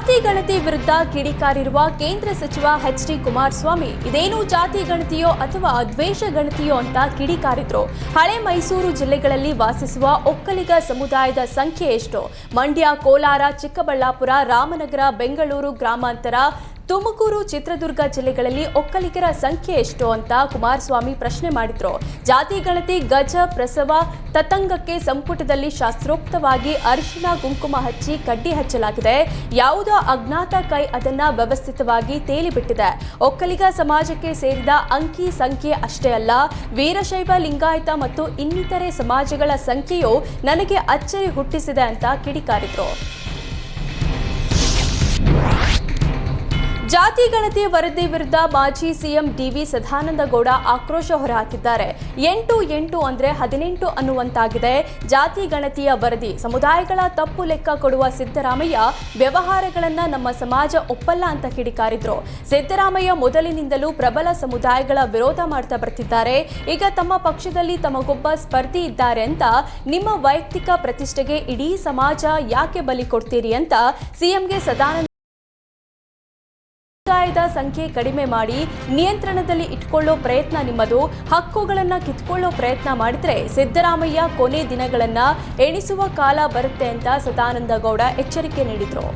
ಜಾತಿ ಗಣತಿ ವಿರುದ್ಧ ಕಿಡಿಕಾರಿರುವ ಕೇಂದ್ರ ಸಚಿವ ಎಚ್.ಡಿ. ಕುಮಾರಸ್ವಾಮಿ ಇದೇನು ಜಾತಿ ಗಣತಿಯೋ ಅಥವಾ ದ್ವೇಷ ಗಣತಿಯೋ ಅಂತ ಕಿಡಿಕಾರಿದ್ರು. ಹಳೆ ಮೈಸೂರು ಜಿಲ್ಲೆಗಳಲ್ಲಿ ವಾಸಿಸುವ ಒಕ್ಕಲಿಗ ಸಮುದಾಯದ ಸಂಖ್ಯೆ ಎಷ್ಟು? ಮಂಡ್ಯ, ಕೋಲಾರ, ಚಿಕ್ಕಬಳ್ಳಾಪುರ, ರಾಮನಗರ, ಬೆಂಗಳೂರು ಗ್ರಾಮಾಂತರ, ತುಮಕೂರು, ಚಿತ್ರದುರ್ಗ ಜಿಲ್ಲೆಗಳಲ್ಲಿ ಒಕ್ಕಲಿಗರ ಸಂಖ್ಯೆ ಎಷ್ಟು ಅಂತ ಕುಮಾರಸ್ವಾಮಿ ಪ್ರಶ್ನೆ ಮಾಡಿದ್ರು. ಜಾತಿ ಗಣತಿ ಗಜ ಪ್ರಸವ ತತಂಗಕ್ಕೆ ಸಂಪುಟದಲ್ಲಿ ಶಾಸ್ತ್ರೋಕ್ತವಾಗಿ ಅರಿಶಿನ ಕುಂಕುಮ ಹಚ್ಚಿ ಕಡ್ಡಿ ಹಚ್ಚಲಾಗಿದೆ. ಯಾವುದೋ ಅಜ್ಞಾತ ಕೈ ಅದನ್ನ ವ್ಯವಸ್ಥಿತವಾಗಿ ತೇಲಿಬಿಟ್ಟಿದೆ. ಒಕ್ಕಲಿಗ ಸಮಾಜಕ್ಕೆ ಸೇರಿದ ಅಂಕಿ ಸಂಖ್ಯೆ ಅಷ್ಟೇ ಅಲ್ಲ, ವೀರಶೈವ, ಲಿಂಗಾಯತ ಮತ್ತು ಇನ್ನಿತರೆ ಸಮಾಜಗಳ ಸಂಖ್ಯೆಯು ನನಗೆ ಅಚ್ಚರಿ ಹುಟ್ಟಿಸಿದೆ ಅಂತ ಕಿಡಿಕಾರಿದ್ರು. ಜಾತಿ ಗಣತಿ ವರದಿ ವಿರುದ್ಧ ಮಾಜಿ ಸಿಎಂ ಡಿ.ವಿ. ಸದಾನಂದಗೌಡ ಆಕ್ರೋಶ ಹೊರಹಾಕಿದ್ದಾರೆ. 8 ಅಂದ್ರೆ 18 ಅನ್ನುವಂತಾಗಿದೆ ಜಾತಿ ಗಣತಿಯ ವರದಿ. ಸಮುದಾಯಗಳ ತಪ್ಪು ಲೆಕ್ಕ ಕೊಡುವ ಸಿದ್ದರಾಮಯ್ಯ ವ್ಯವಹಾರಗಳನ್ನ ನಮ್ಮ ಸಮಾಜ ಒಪ್ಪಲ್ಲ ಅಂತ ಕಿಡಿಕಾರಿದ್ರು. ಸಿದ್ದರಾಮಯ್ಯ ಮೊದಲಿನಿಂದಲೂ ಪ್ರಬಲ ಸಮುದಾಯಗಳ ವಿರೋಧ ಮಾಡ್ತಾ ಬರ್ತಿದ್ದಾರೆ. ಈಗ ತಮ್ಮ ಪಕ್ಷದಲ್ಲಿ ತಮಗೊಬ್ಬ ಸ್ಪರ್ಧಿ ಇದ್ದಾರೆ ಅಂತ ನಿಮ್ಮ ವೈಯಕ್ತಿಕ ಪ್ರತಿಷ್ಠೆಗೆ ಇಡೀ ಸಮಾಜ ಯಾಕೆ ಬಲಿ ಕೊಡ್ತೀರಿ ಅಂತ ಸಿಎಂಗೆ ಸದಾನಂದ ಸಮುದಾಯದ ಸಂಖ್ಯೆ ಕಡಿಮೆ ಮಾಡಿ ನಿಯಂತ್ರಣದಲ್ಲಿ ಇಟ್ಕೊಳ್ಳೋ ಪ್ರಯತ್ನ ನಿಮ್ಮದು. ಹಕ್ಕುಗಳನ್ನ ಕಿತ್ಕೊಳ್ಳೋ ಪ್ರಯತ್ನ ಮಾಡಿದ್ರೆ ಸಿದ್ದರಾಮಯ್ಯ ಕೊನೆ ದಿನಗಳನ್ನ ಎಣಿಸುವ ಕಾಲ ಬರುತ್ತೆ ಅಂತ ಸದಾನಂದಗೌಡ ಎಚ್ಚರಿಕೆ ನೀಡಿದ್ರು.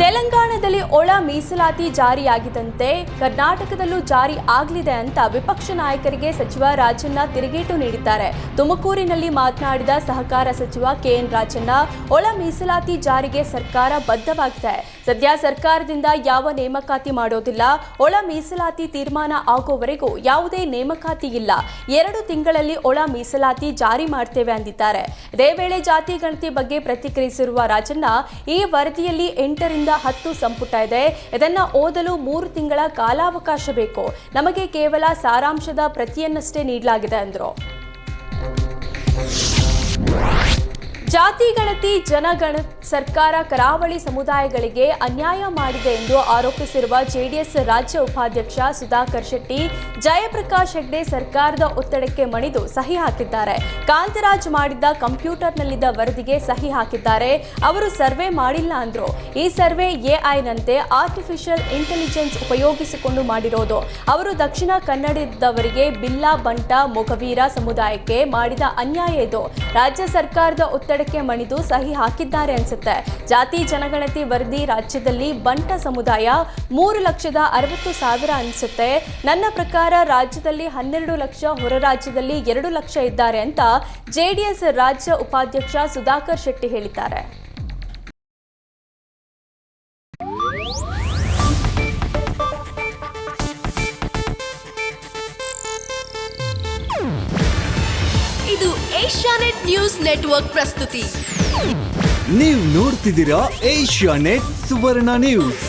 ತೆಲಂಗಾಣದಲ್ಲಿ ಒಳ ಮೀಸಲಾತಿ ಜಾರಿಯಾಗಿದ್ದಂತೆ ಕರ್ನಾಟಕದಲ್ಲೂ ಜಾರಿ ಆಗಲಿದೆ ಅಂತ ವಿಪಕ್ಷ ನಾಯಕರಿಗೆ ಸಚಿವ ರಾಜಣ್ಣ ತಿರುಗೇಟು ನೀಡಿದ್ದಾರೆ. ತುಮಕೂರಿನಲ್ಲಿ ಮಾತನಾಡಿದ ಸಹಕಾರ ಸಚಿವ ಕೆಎನ್ ರಾಜಣ್ಣ, ಒಳ ಮೀಸಲಾತಿ ಜಾರಿಗೆ ಸರ್ಕಾರ ಬದ್ಧವಾಗಿದೆ. ಸದ್ಯ ಸರ್ಕಾರದಿಂದ ಯಾವ ನೇಮಕಾತಿ ಮಾಡೋದಿಲ್ಲ. ಒಳ ಮೀಸಲಾತಿ ತೀರ್ಮಾನ ಆಗೋವರೆಗೂ ಯಾವುದೇ ನೇಮಕಾತಿ ಇಲ್ಲ. 2 ತಿಂಗಳಲ್ಲಿ ಒಳ ಮೀಸಲಾತಿ ಜಾರಿ ಮಾಡ್ತೇವೆ ಅಂದಿದ್ದಾರೆ. ಇದೇ ವೇಳೆ ಜಾತಿ ಗಣತಿ ಬಗ್ಗೆ ಪ್ರತಿಕ್ರಿಯಿಸಿರುವ ರಾಜಣ್ಣ, ಈ ವರದಿಯಲ್ಲಿ 8 ರಿಂದ 10 ಸಂಪುಟ ಇದೆ. ಇದನ್ನ ಓದಲು 3 ತಿಂಗಳ ಕಾಲಾವಕಾಶ ಬೇಕು. ನಮಗೆ ಕೇವಲ ಸಾರಾಂಶದ ಪ್ರತಿಯನ್ನಷ್ಟೇ ನೀಡಲಾಗಿದೆ ಎಂದರು. ಜಾತಿ ಗಣತಿ ಜನಗಣ ಸರ್ಕಾರ ಕರಾವಳಿ ಸಮುದಾಯಗಳಿಗೆ ಅನ್ಯಾಯ ಮಾಡಿದೆ ಎಂದು ಆರೋಪಿಸಿರುವ ಜೆಡಿಎಸ್ ರಾಜ್ಯ ಉಪಾಧ್ಯಕ್ಷ ಸುಧಾಕರ್ ಶೆಟ್ಟಿ, ಜಯಪ್ರಕಾಶ್ ಹೆಗ್ಡೆ ಸರ್ಕಾರದ ಒತ್ತಡಕ್ಕೆ ಮಣಿದು ಸಹಿ ಹಾಕಿದ್ದಾರೆ. ಕಾಂತರಾಜ್ ಮಾಡಿದ್ದ ಕಂಪ್ಯೂಟರ್ನಲ್ಲಿದ್ದ ವರದಿಗೆ ಸಹಿ ಹಾಕಿದ್ದಾರೆ. ಅವರು ಸರ್ವೆ ಮಾಡಿಲ್ಲ ಅಂದ್ರು. ಈ ಸರ್ವೆ ಎಐನಂತೆ ಆರ್ಟಿಫಿಷಿಯಲ್ ಇಂಟೆಲಿಜೆನ್ಸ್ ಉಪಯೋಗಿಸಿಕೊಂಡು ಮಾಡಿರೋದು. ಅವರು ದಕ್ಷಿಣ ಕನ್ನಡದವರಿಗೆ ಬಿಲ್ಲ, ಬಂಟ, ಮೊಗವೀರ ಸಮುದಾಯಕ್ಕೆ ಮಾಡಿದ ಅನ್ಯಾಯ ಇದು. ರಾಜ್ಯ ಸರ್ಕಾರದ ಒತ್ತಡಕ್ಕೆ ಮಣಿದು ಸಹಿ ಹಾಕಿದ್ದಾರೆ ಅನ್ಸುತ್ತೆ. ಜಾತಿ ಜನಗಣತಿ ವರದಿ ರಾಜ್ಯದಲ್ಲಿ ಬಂಟ ಸಮುದಾಯ 3,60,000 ಅನ್ಸುತ್ತೆ. ನನ್ನ ಪ್ರಕಾರ ರಾಜ್ಯದಲ್ಲಿ 12 ಲಕ್ಷ, ಹೊರ ರಾಜ್ಯದಲ್ಲಿ 2 ಲಕ್ಷ ಇದ್ದಾರೆ ಅಂತ ಜೆಡಿಎಸ್ ರಾಜ್ಯ ಉಪಾಧ್ಯಕ್ಷ ಸುಧಾಕರ್ ಶೆಟ್ಟಿ ಹೇಳಿದ್ದಾರೆ. ಇದು ಏಷ್ಯಾನೆಟ್ ನ್ಯೂಸ್ ನೆಟ್ವರ್ಕ್ ಪ್ರಸ್ತುತಿ. ನೀವು ನೋಡ್ತಿದ್ದೀರಾ ಏಷ್ಯಾನೆಟ್ ಸುವರ್ಣ ನ್ಯೂಸ್.